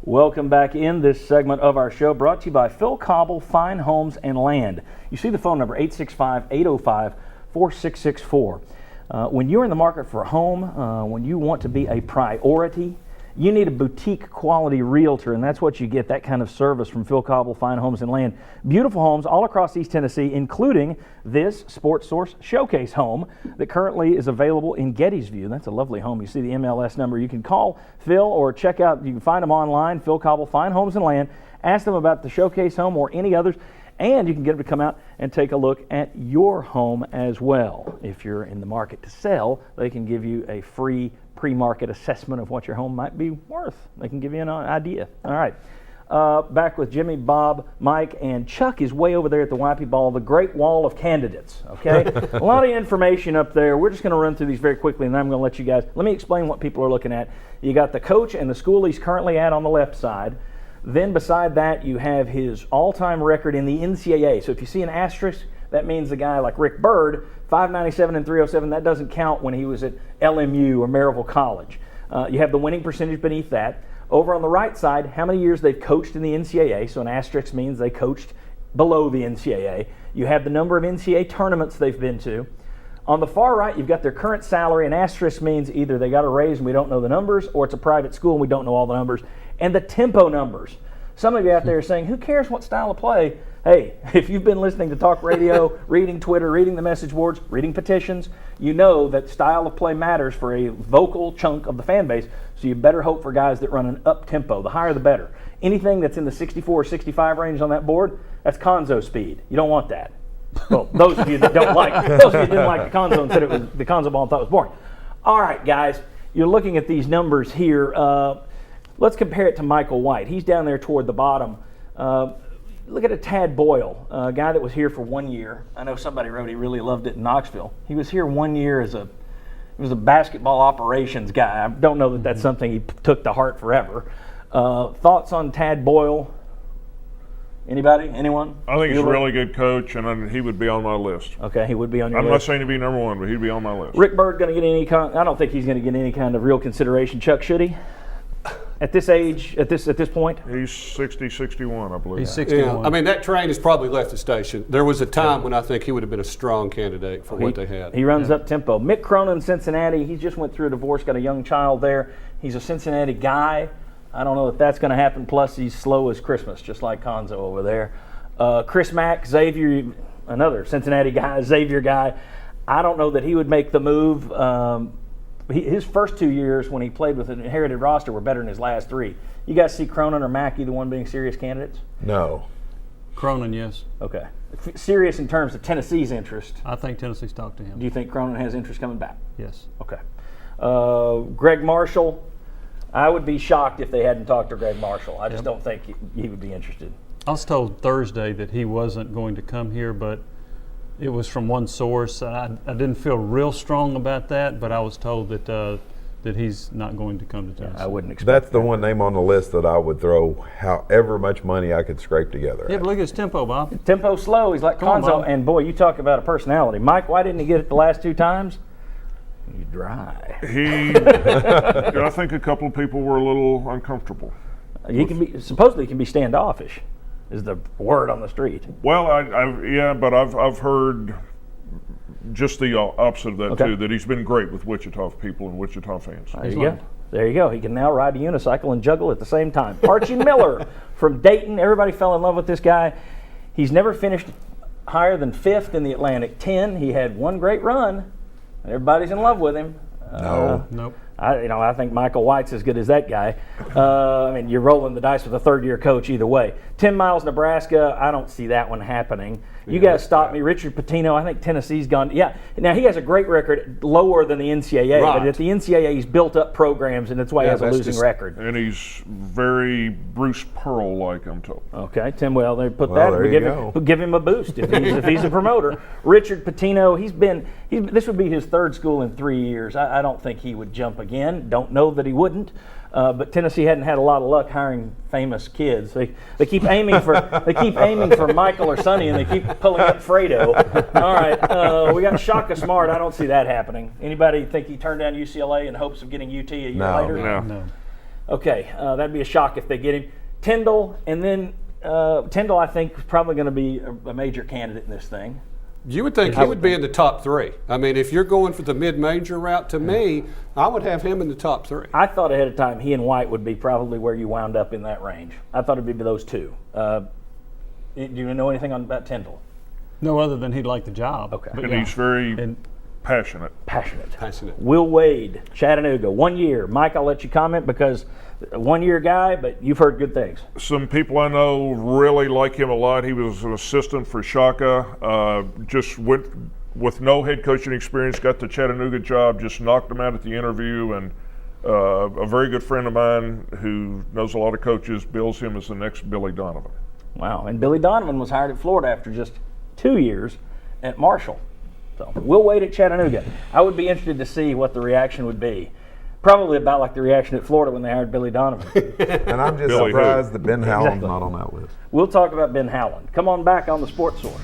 Welcome back in this segment of our show, brought to you by Phil Cobble, Fine Homes and Land. You see the phone number, 865-805-4664. When you're in the market for a home, when you want to be a priority, you need a boutique quality realtor, and that's what you get, that kind of service from Phil Cobble, Fine Homes and Land. Beautiful homes all across East Tennessee, including this Sports Source Showcase home that currently is available in Gettysview. That's a lovely home. You see the MLS number. You can call Phil or check out, you can find them online, Phil Cobble, Fine Homes and Land. Ask them about the Showcase home or any others, and you can get them to come out and take a look at your home as well. If you're in the market to sell, they can give you a free pre-market assessment of what your home might be worth. They can give you an idea. All right. Back with Jimmy, Bob, Mike, and Chuck is way over there at the YP Ball, the Great Wall of Candidates, okay? A lot of information up there. We're just going to run through these very quickly, and then I'm going to let you guys, let me explain what people are looking at. You got the coach and the school he's currently at on the left side. Then beside that, you have his all-time record in the NCAA. So if you see an asterisk, that means a guy like Rick Byrd, 597 and 307, that doesn't count when he was at LMU or Maryville College. You have the winning percentage beneath that. Over on the right side, how many years they've coached in the NCAA, so an asterisk means they coached below the NCAA. You have the number of NCAA tournaments they've been to. On the far right, you've got their current salary. An asterisk means either they got a raise and we don't know the numbers, or it's a private school and we don't know all the numbers. And the tempo numbers. Some of you out there are saying, who cares what style of play? Hey, if you've been listening to talk radio, reading Twitter, reading the message boards, reading petitions, you know that style of play matters for a vocal chunk of the fan base, so you better hope for guys that run an up-tempo. The higher the better. Anything that's in the 64 or 65 range on that board, that's Conzo speed. You don't want that. Well, those of you that don't like, those of you that didn't like the Conzo and said it was the Conzo ball and thought it was boring. All right, guys, you're looking at these numbers here. Let's compare it to Michael White. He's down there toward the bottom. Look at a Tad Boyle, a guy that was here for 1 year. I know somebody wrote he really loved it in Knoxville. He was here 1 year as a basketball operations guy. I don't know that that's something he took to heart forever. Thoughts on Tad Boyle? Anybody? Anyone? I think he's a really good coach, and he would be on my list. Okay, he would be on your list. I'm not saying he'd be number one, but he'd be on my list. Rick Byrd going to get any I don't think he's going to get any kind of real consideration. Chuck, should he? At this age, at this point? He's 60, 61, I believe. He's 61. Yeah, I mean, that train has probably left the station. There was a time when I think he would have been a strong candidate for what they had. He runs up tempo. Mick Cronin, Cincinnati, he just went through a divorce, got a young child there. He's a Cincinnati guy. I don't know if that's going to happen. Plus, he's slow as Christmas, just like Conzo over there. Chris Mack, Xavier, another Cincinnati guy, Xavier guy. I don't know that he would make the move. His first 2 years when he played with an inherited roster were better than his last three. You guys see Cronin or Mack either one being serious candidates? No. Cronin, yes. Okay. Serious in terms of Tennessee's interest. I think Tennessee's talked to him. Do you think Cronin has interest coming back? Yes. Okay. Greg Marshall, I would be shocked if they hadn't talked to Greg Marshall. I just don't think he would be interested. I was told Thursday that he wasn't going to come here, but it was from one source. I didn't feel real strong about that, but I was told that he's not going to come to Tennessee. I wouldn't expect That's the one name on the list that I would throw however much money I could scrape together. Yeah, but look at his tempo, Bob. Tempo slow. He's like Come on, Conzo. Bob. And boy, you talk about a personality. Mike, why didn't he get it the last two times? You dry. I think a couple of people were a little uncomfortable. He can be supposedly he can be standoffish, is the word on the street. Well, but I've heard just the opposite of that too. That he's been great with Wichita people and Wichita fans. There you go. There you go. He can now ride a unicycle and juggle at the same time. Archie Miller from Dayton. Everybody fell in love with this guy. He's never finished higher than 5th in the Atlantic 10. He had one great run, and everybody's in love with him. Nope. I think Michael White's as good as that guy. I mean, you're rolling the dice with a third-year coach either way. 10 Miles, Nebraska, I don't see that one happening. You guys stop me. Richard Pitino, I think Tennessee's gone. Yeah, now he has a great record, lower than the NCAA, but at the NCAA he's built up programs, and that's why he has a losing record. And he's very Bruce Pearl-like, I'm told. Okay, Tim, well, they put that there give him a boost if he's a promoter. Richard Pitino, this would be his third school in 3 years. I don't think he would jump again. Don't know that he wouldn't. But Tennessee hadn't had a lot of luck hiring famous kids. They keep aiming for Michael or Sonny, and they keep pulling up Fredo. All right, we got Shaka Smart. I don't see that happening. Anybody think he turned down UCLA in hopes of getting UT a year later? No. Okay, that'd be a shock if they get him. Tyndall, and then Tyndall, I think, is probably going to be a major candidate in this thing. You would think he would be in the top 3. I mean, if you're going for the mid-major route, to me, I would have him in the top 3. I thought ahead of time he and White would be probably where you wound up in that range. I thought it'd be those two. Do you know anything about Tyndall? No, other than he'd like the job. Okay. But And yeah. he's very And passionate. Passionate. Will Wade, Chattanooga, 1 year. Mike, I'll let you comment because 1 year guy, but you've heard good things. Some people I know really like him a lot. He was an assistant for Shaka. Just went with no head coaching experience, got the Chattanooga job, just knocked him out at the interview. And a very good friend of mine who knows a lot of coaches bills him as the next Billy Donovan. Wow. And Billy Donovan was hired at Florida after just 2 years at Marshall. So Will Wade at Chattanooga. I would be interested to see what the reaction would be. Probably about like the reaction at Florida when they hired Billy Donovan. And I'm just Billy who? surprised that Ben Howland's Exactly. not on that list. We'll talk about Ben Howland. Come on back on the Sports Source.